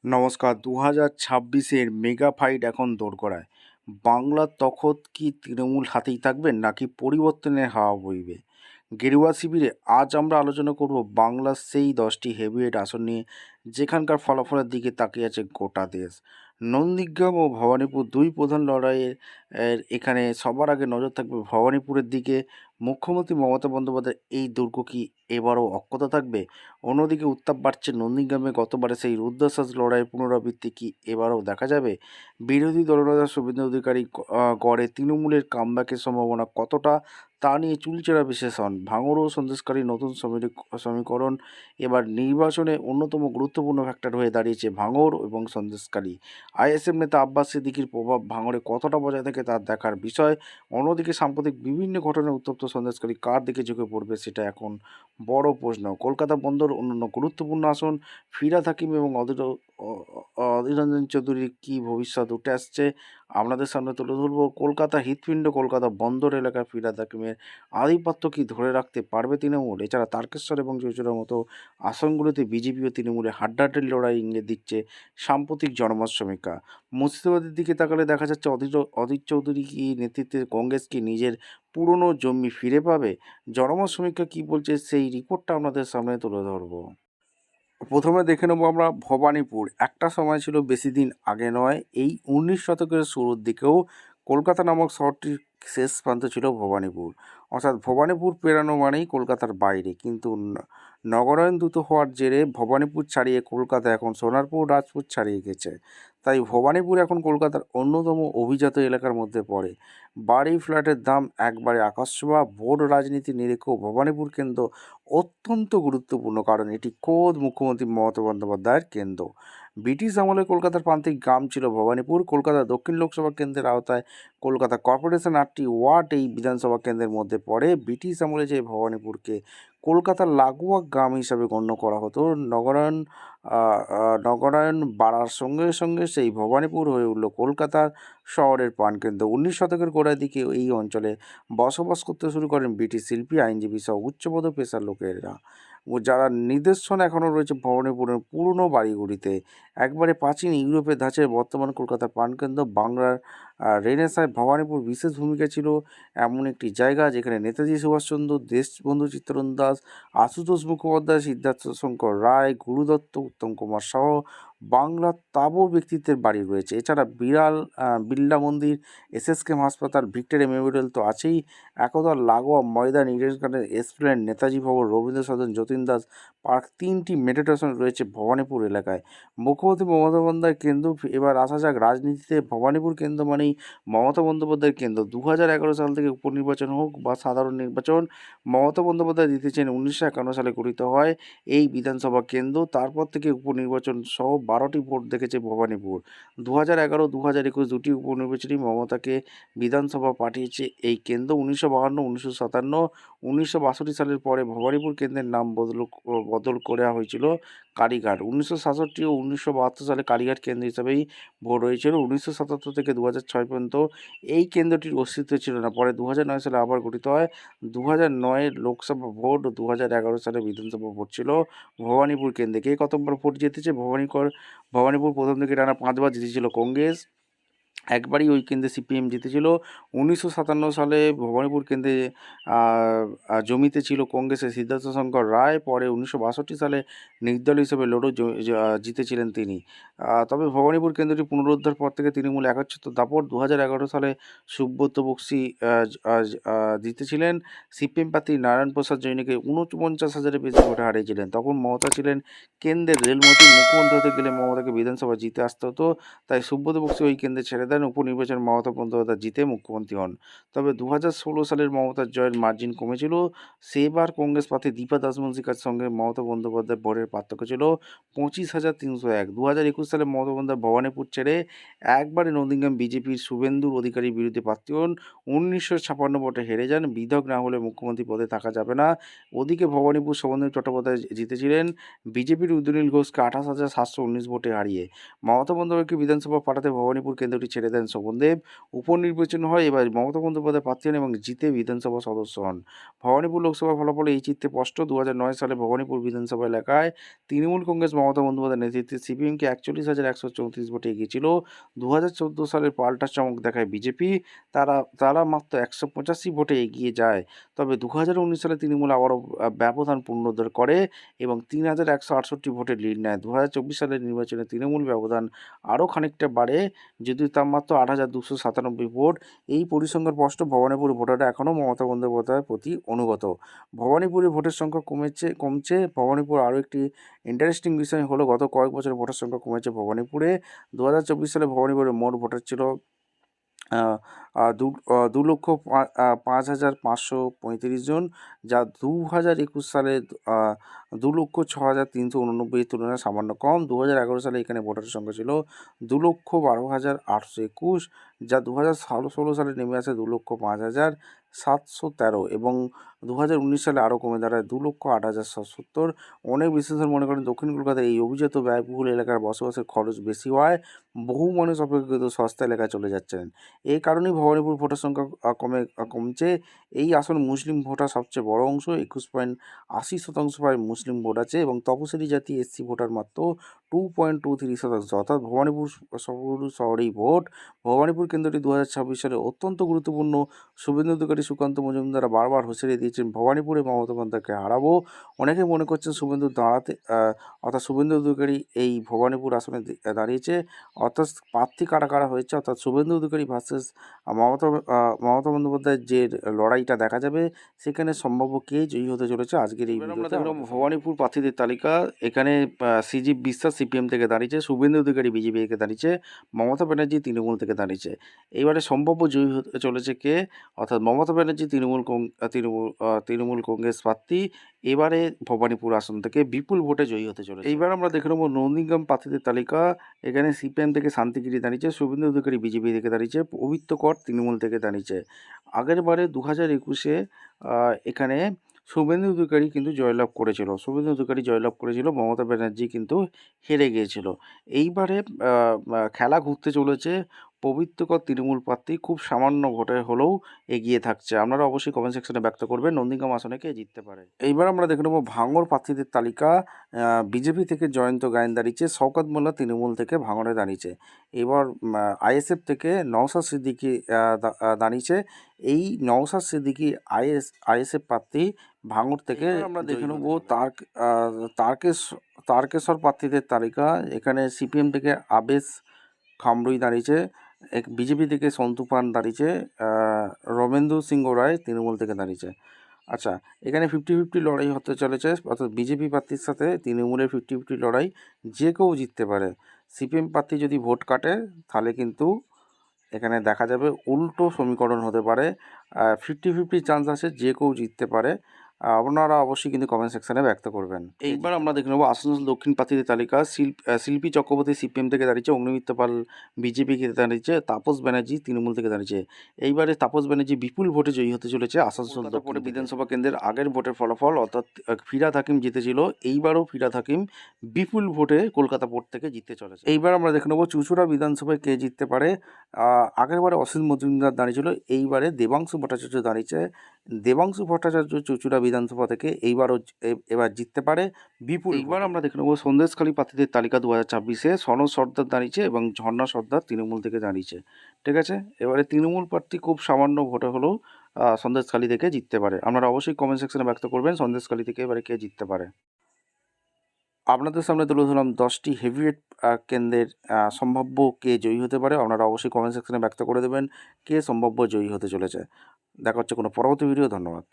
নমস্কার। ২০২৬-এর mega fight এখন দোরগোড়ায়। বাংলার তখত কি তৃণমূল হাতেই থাকবেন নাকি পরিবর্তনের হাওয়া বইবে? গেরুয়া শিবিরে আজ আমরা আলোচনা করব বাংলার সেই 10টি হেভিওয়েট আসন নিয়ে, যেখানকার ফলাফলের দিকে তাকিয়ে আছে গোটা দেশ। নন্দীগ্রাম ও ভবানীপুর দুই প্রধান লড়াইয়ের এখানে সবার আগে নজর থাকবে ভবানীপুরের দিকে। মুখ্যমন্ত্রী মমতা বন্দ্যোপাধ্যায় এই দুর্গ কি এবারও অক্ষত থাকবে? অন্যদিকে উত্তাপ বাড়ছে নন্দীগ্রামে, গতবারে সেই রুদ্ধশ্বাস লড়াইয়ের পুনরাবৃত্তি কি এবারও দেখা যাবে? বিরোধী দলনেতা শুভেন্দু অধিকারী গড়ে তৃণমূলের কামব্যাকের সম্ভাবনা কতটা, তা নিয়ে চুলচেরা বিশ্লেষণ। ভাঙড় ও সন্দেশকারী নতুন সমীকরণ এবার নির্বাচনে অন্যতম গুরুত্বপূর্ণ ফ্যাক্টর হয়ে দাঁড়িয়েছে ভাঙড় এবং সন্দেশকারী। আইএসএফ নেতা আব্বাস সিদ্দিকীর প্রভাব ভাঙড়ে কতটা বজায় থাকে তার দেখার বিষয়। অন্যদিকে সাম্প্রতিক বিভিন্ন ঘটনায় উত্তপ্ত সন্দেশকারী কার দিকে ঝুঁকে পড়বে সেটা এখন বড় প্রশ্ন। কলকাতা বন্দর অন্যান্য গুরুত্বপূর্ণ আসন, ফিরহাদ হাকিম এবং অধীর রঞ্জন চৌধুরীর কী ভবিষ্যৎ উঠে আসছে আপনাদের সামনে তুলে ধরব। কলকাতা হৃৎপিণ্ড কলকাতা বন্দর এলাকার ফিরহাদ হাকিমের আধিপত্য কি ধরে রাখতে পারবে তৃণমূল? এছাড়া তারকেশ্বর এবং চৌচুড়ার মতো আসনগুলোতে বিজেপি ও তৃণমূলের হাড্ডাহাড্ডি লড়াই ইঙ্গিত দিচ্ছে সাম্প্রতিক জনমত সমীক্ষা। মুর্শিদাবাদের দিকে তাকালে দেখা যাচ্ছে অধীর চৌধুরী কি নেতৃত্বে কংগ্রেস কি নিজের পুরনো জমি ফিরে পাবে? জনমত সমীক্ষা কী বলছে সেই রিপোর্টটা আপনাদের সামনে তুলে ধরব। প্রথমে দেখে নেব আমরা ভবানীপুর। একটা সময় ছিল, বেশি দিন আগে নয়, এই 19 শতকের শুরুর দিকেও কলকাতা নামক শহরটির শেষ প্রান্ত ছিল ভবানীপুর। অর্থাৎ ভবানীপুর পেরানো মানেই কলকাতার বাইরে। কিন্তু নগরায়ণ দ্রুত হওয়ার জেরে ভবানীপুর ছাড়িয়ে কলকাতা এখন সোনারপুর রাজপুর ছাড়িয়ে গেছে। তাই ভবানীপুর এখন কলকাতার অন্যতম অভিজাত এলাকার মধ্যে পড়ে। বাড়ি ফ্ল্যাটের দাম একবারে আকাশছোঁয়া। ভোট রাজনীতি নিরিখেও ভবানীপুর কেন্দ্র অত্যন্ত গুরুত্বপূর্ণ, কারণ এটি খোদ মুখ্যমন্ত্রী মমতা বন্দ্যোপাধ্যায়ের কেন্দ্র। ব্রিটিশ আমলে কলকাতার প্রান্তিক গ্রাম ছিল ভবানীপুর। কলকাতা দক্ষিণ লোকসভা কেন্দ্রের আওতায় কলকাতা কর্পোরেশন 8টি ওয়ার্ড এই বিধানসভা কেন্দ্রের মধ্যে পড়ে। ব্রিটিশ আমলে যে ভবানীপুরকে কলকাতার লাগোয়া গ্রাম হিসাবে গণ্য করা হতো, নগরায়ণ বাড়ার সঙ্গে সঙ্গে সেই ভবানীপুর হয়ে উঠল কলকাতার শহরের প্রাণকেন্দ্র। 19 শতকের গোড়ার দিকে এই অঞ্চলে বসবাস করতে শুরু করেন ব্রিটিশ শিল্পী, আইনজীবী সহ উচ্চপদ পেশার লোকেরা, যারা নিদর্শন এখনও রয়েছে ভবানীপুরের পুরনো বাড়িগুলিতে। একবারে প্রাচীন ইউরোপের ধাঁচে বর্তমান কলকাতার প্রাণকেন্দ্র। বাংলার রেনেসাঁয় ভবানীপুর বিশেষ ভূমিকা ছিল। এমন একটি জায়গা যেখানে নেতাজি সুভাষচন্দ্র, দেশবন্ধু চিত্তরঞ্জন দাস, আশুতোষ মুখোপাধ্যায়, সিদ্ধার্থ শঙ্কর রায়, গুরুদত্ত, উত্তম কুমার সহ বাংলার তাবড় ব্যক্তিত্বের বাড়ি রয়েছে। এছাড়া বিড়লা মন্দির, এসএসকেএম হাসপাতাল, ভিক্টোরিয়া মেমোরিয়াল তো আছেই। একদা লাগোয়া ময়দান, ইডেন গার্ডেন, এসপ্ল্যানেড, নেতাজি ভবন, রবীন্দ্র সদন, যতীন দাস পার্ক, 3টি মেট্রো স্টেশন রয়েছে ভবানীপুর এলাকায়। মুখ্যমন্ত্রী মমতা বন্দ্যোপাধ্যায় কেন্দ্র। এবার আসা যাক রাজনীতিতে। ভবানীপুর কেন্দ্র মানেই মমতা বন্দ্যোপাধ্যায়ের কেন্দ্র। 2011 সাল থেকে উপনির্বাচন হোক বা সাধারণ নির্বাচন, মমতা বন্দ্যোপাধ্যায় জিতেছেন। 1951 সালে গঠিত হয় এই বিধানসভা কেন্দ্র। তারপর থেকে উপনির্বাচন সহ 12টি ভোট দেখেছে ভবানীপুর। 2011, 2021 দুটি উপনির্বাচনই মমতাকে বিধানসভা পাঠিয়েছে এই কেন্দ্র। 1952, 1957, 1962 সালের পরে ভবানীপুর কেন্দ্রের নাম বদল করা হয়েছিল কালীঘাট। 1967 ও 1972 সালে কালীঘাট কেন্দ্র হিসাবেই ভোট হয়েছিল। 1977 থেকে 2006 পর্যন্ত এই কেন্দ্রটির অস্তিত্ব ছিল না। পরে 2009 সালে আবার গঠিত হয়। 2009-এর লোকসভা ভোট ও 2011 সালে বিধানসভা ভোট ছিল ভবানীপুর কেন্দ্রে। কে কতবার ভোট জিতেছে? ভবানীপুর প্রথম থেকে টানা 5বার জিতেছিল কংগ্রেস। একবারই ওই কেন্দ্রে সিপিএম জিতেছিল। 1957 সালে ভবানীপুর কেন্দ্রে জমিতে ছিল কংগ্রেসের সিদ্ধার্থ শঙ্কর রায়। পরে 1962 সালে নির্দলীয় হিসেবে লড়েও জিতেছিলেন তিনি। তবে ভবানীপুর কেন্দ্রটি পুনরুদ্ধার পর থেকে তৃণমূল একচ্ছত্র দাপট। 2011 সালে সুব্রত বক্সী জিতেছিলেন। সিপিএম প্রার্থী নারায়ণ প্রসাদ জৈনিকে 49,000-এর বেশি ভোটে হারিয়েছিলেন। তখন মমতা ছিলেন কেন্দ্রের রেলমন্ত্রী। মুখ্যমন্ত্রী হতে গেলে মমতাকে বিধানসভা জিতে আসতে হতো। তাই সুব্রত বক্সী ওই কেন্দ্রে ছেড়ে দেন। উপনির্বাচন মমতা বন্দ্যোপাধ্যায় জিতে মুখ্যমন্ত্রী হন। তবে 2016 সালের মমতার জয়ের মার্জিন কমেছিল। সেবার কংগ্রেস প্রার্থী দীপা দাসমুন্সিকার সঙ্গে মমতা বন্দ্যোপাধ্যায় ভোটের পার্থক্য ছিল 25,301। 2021 সালে মমতা বন্দ্যোপাধ্যায় ভবানীপুর ছেড়ে একবারে নন্দীগ্রাম বিজেপির শুভেন্দু অধিকারীর বিরুদ্ধে প্রার্থী হন। 1956 ভোটে হেরে যান। বিধায়ক না হলে মুখ্যমন্ত্রী পদে থাকা যাবে না। ওদিকে ভবানীপুর শোভনদেব চট্টোপাধ্যায় জিতেছিলেন বিজেপির উদয়নীল ঘোষকে 28,719 ভোটে হারিয়ে। মমতা বন্দ্যোপাধ্যায়কে বিধানসভা পাঠাতে ভবানীপুর কেন্দ্রটি ছেড়ে ছেড়ে দেন শোভনদেব। উপনির্বাচন হয়, এবার মমতা বন্দ্যোপাধ্যায় প্রার্থী হন এবং জিতে বিধানসভা সদস্য হন। ভবানীপুর লোকসভা ফলাফলে এই চিত্রে স্পষ্ট। 2009 সালে ভবানীপুর বিধানসভা এলাকায় তৃণমূল কংগ্রেস মমতা বন্দ্যোপাধ্যায়ের নেতৃত্বে সিপিএমকে 41,134 ভোটে এগিয়েছিল। 2014 সালের পাল্টা চমক দেখায় বিজেপি। তারা মাত্র 185 ভোটে এগিয়ে যায়। তবে 2019 সালে তৃণমূল আবারও ব্যবধান পুনরুদ্ধার করে এবং 3,168 ভোটের লিড নেয়। 2024 সালের নির্বাচনে তৃণমূল ব্যবধান আরও খানিকটা বাড়ে, যদিও তার মাত্র 8,297 ভোট। এই পরিসংখ্যান স্পষ্ট, ভবানীপুরের ভোটাররা এখনও মমতা বন্দ্যোপাধ্যায়ের প্রতি অনুগত। ভবানীপুরে ভোটের সংখ্যা কমছে। ভবানীপুর আরও একটি ইন্টারেস্টিং বিষয় হলো, গত কয়েক বছরে ভোটার সংখ্যা কমেছে ভবানীপুরে। 2024 সালে ভবানীপুরে মোট ভোটার ছিল 2,05,535 জন, যা 2021 সালে 2,06,389 তুলনায় সামান্য কম। 2011 সালে এখানে ভোটারের সংখ্যা ছিল 2,12,821, যা 2016 সালে নেমে আসে 2,05,713 এবং 2019 সালে আরও কমে দাঁড়ায় 2,08,770। অনেক বিশ্লেষক মনে করেন দক্ষিণ কলকাতার এই অভিজাত ব্যয়বহুল এলাকার বসবাসের খরচ বেশি হয়, বহু মানুষ অপেক্ষাকৃত সস্তা এলাকায় চলে যাচ্ছেন। এই কারণেই ভবানীপুর ভোটার সংখ্যা কমছে। এই আসন মুসলিম ভোটার সবচেয়ে বড় অংশ, 21.80% প্রায় মুসলিম ভোট আছে এবং তপশিলি জাতি এসসি ভোটার মাত্র 2.23%। অর্থাৎ ভবানীপুর শহরেই ভোট। ভবানীপুর কেন্দ্রটি 2026 সালে অত্যন্ত গুরুত্বপূর্ণ। শুভেন্দু অধিকারী, সুকান্ত মজুমদার বারবার হুঁশিয়ারি দিয়েছেন ভবানীপুরে মমতা বন্দ্যোপাধ্যায়কে হারাবো। অনেকে মনে করছেন শুভেন্দু অধিকারী এই ভবানীপুর আসনে দাঁড়িয়েছে। অর্থাৎ প্রার্থী কারা হয়েছে, অর্থাৎ শুভেন্দু অধিকারী ভার্সেস মমতা বন্দ্যোপাধ্যায়ের যে লড়াইটা দেখা যাবে, সেখানে সম্ভাব্য কে জয়ী হতে চলেছে আজকের এই ভিডিওতে। ভবানীপুর প্রার্থীদের তালিকা। এখানে সিজি বিশ্বাস সিপিএম থেকে দাঁড়িয়েছে, শুভেন্দু অধিকারী বিজেপি থেকে দাঁড়িয়েছে, মমতা ব্যানার্জি তৃণমূল থেকে দাঁড়িয়েছে। এইবারে সম্ভাব্য জয়ী হতে চলেছে কে, অর্থাৎ মমতা ব্যানার্জি তৃণমূল কংগ্রেস প্রার্থী এবারে ভবানীপুর আসন থেকে বিপুল ভোটে জয়ী হতে চলেছে। এইবার আমরা দেখে নেব নন্দীগ্রাম প্রার্থীদের তালিকা। এখানে সিপিএম থেকে শান্তিগিরি দাঁড়িয়েছে, শুভেন্দু অধিকারী বিজেপি থেকে দাঁড়িয়েছে, পবিত্র কর তৃণমূল থেকে দাঁড়িয়েছে। আগের বারে 2021-এ এখানে শুভেন্দু অধিকারী কিন্তু জয়লাভ করেছিল, মমতা ব্যানার্জি কিন্তু হেরে গিয়েছিল। এইবারে খেলা ঘুরতে চলেছে। পবিত্রকর তৃণমূল প্রার্থী খুব সামান্য ভোটে হলেও এগিয়ে থাকছে। আপনারা অবশ্যই কমেন্ট সেকশনে ব্যক্ত করবেন নন্দীগ্রাম আসনে কে জিততে পারে। এইবার আমরা দেখে নেব ভাঙড় প্রার্থীদের তালিকা। বিজেপি থেকে জয়ন্ত গায়েন দাঁড়িয়েছে, শওকত মোল্লা তৃণমূল থেকে ভাঙড়ে দাঁড়িয়েছে। এবার আইএসএফ থেকে নওশাদ সিদ্দিকী দাঁড়িয়েছে। এই নওশাদ সিদ্দিকী আইএসএফ প্রার্থী ভাঙড় থেকে। আমরা দেখে নেব তারকেশ্বর প্রার্থীদের তালিকা। এখানে সিপিএম থেকে আবেশ খামরুই দাঁড়িয়েছে, বিজেপি থেকে সন্তু পান দাঁড়িয়েছে, রমেন্দু সিংহ রায় তৃণমূল থেকে দাঁড়িয়েছে। আচ্ছা, এখানে 50-50 লড়াই হতে চলেছে, অর্থাৎ বিজেপি প্রার্থীর সাথে তৃণমূলের 50-50 লড়াই, যে কেউ জিততে পারে। সিপিএম প্রার্থী যদি ভোট কাটে তাহলে কিন্তু এখানে দেখা যাবে উল্টো সমীকরণ হতে পারে। 50-50 চান্স আছে, যে কেউ জিততে পারে। আপনারা অবশ্যই কিন্তু কমেন্ট সেকশনে ব্যক্ত করবেন। এইবার আমরা দেখে নেব আসানসোল দক্ষিণ প্রার্থীদের তালিকা। শিল্পী চক্রবর্তী সিপিএম থেকে দাঁড়িয়েছে, অগ্নিমিত্র পাল বিজেপি থেকে দাঁড়িয়েছে, তাপস ব্যানার্জি তৃণমূল থেকে দাঁড়িয়েছে। এইবারে তাপস ব্যানার্জি বিপুল ভোটে জয়ী হতে চলেছে আসানসোল দক্ষিণ বিধানসভা কেন্দ্রের। আগের ভোটের ফলাফল, অর্থাৎ ফিরহাদ হাকিম জিতেছিল, এইবারও ফিরহাদ হাকিম বিপুল ভোটে কলকাতা পোর্ট থেকে জিততে চলেছে। এইবার আমরা দেখে নেব চুঁচুড়া বিধানসভায় কে জিততে পারে। আগেরবারে অসিত মজুমদার দাঁড়িয়েছিল, এইবারে দেবাংশু ভট্টাচার্য দাঁড়িয়েছে। দেবাংশু ভট্টাচার্য চুঁচুড়া বিধানসভা থেকে এবার জিততে পারে বিপুল। এইবার আমরা দেখে নেব সন্দেশখালী প্রার্থীদের তালিকা। 2024-এ সনদ সর্দার দাঁড়িয়েছে এবং ঝর্ণা সর্দার তৃণমূল থেকে দাঁড়িয়েছে। ঠিক আছে, এবারে তৃণমূল প্রার্থী খুব সামান্য ভোটে হলেও সন্দেশখালী থেকে জিততে পারে। আপনারা অবশ্যই কমেন্ট সেকশনে ব্যক্ত করবেন সন্দেশখালী থেকে এবারে কে জিততে পারে। আপনাদের সামনে তুলে ধরলাম 10টি হেভিওয়েট কেন্দ্রের সম্ভাব্য কে জয়ী হতে পারে। আপনারা অবশ্যই কমেন্ট সেকশনে ব্যক্ত করে দেবেন কে সম্ভাব্য জয়ী হতে চলেছে। দেখা হচ্ছে কোনো পরবর্তী ভিডিও। ধন্যবাদ।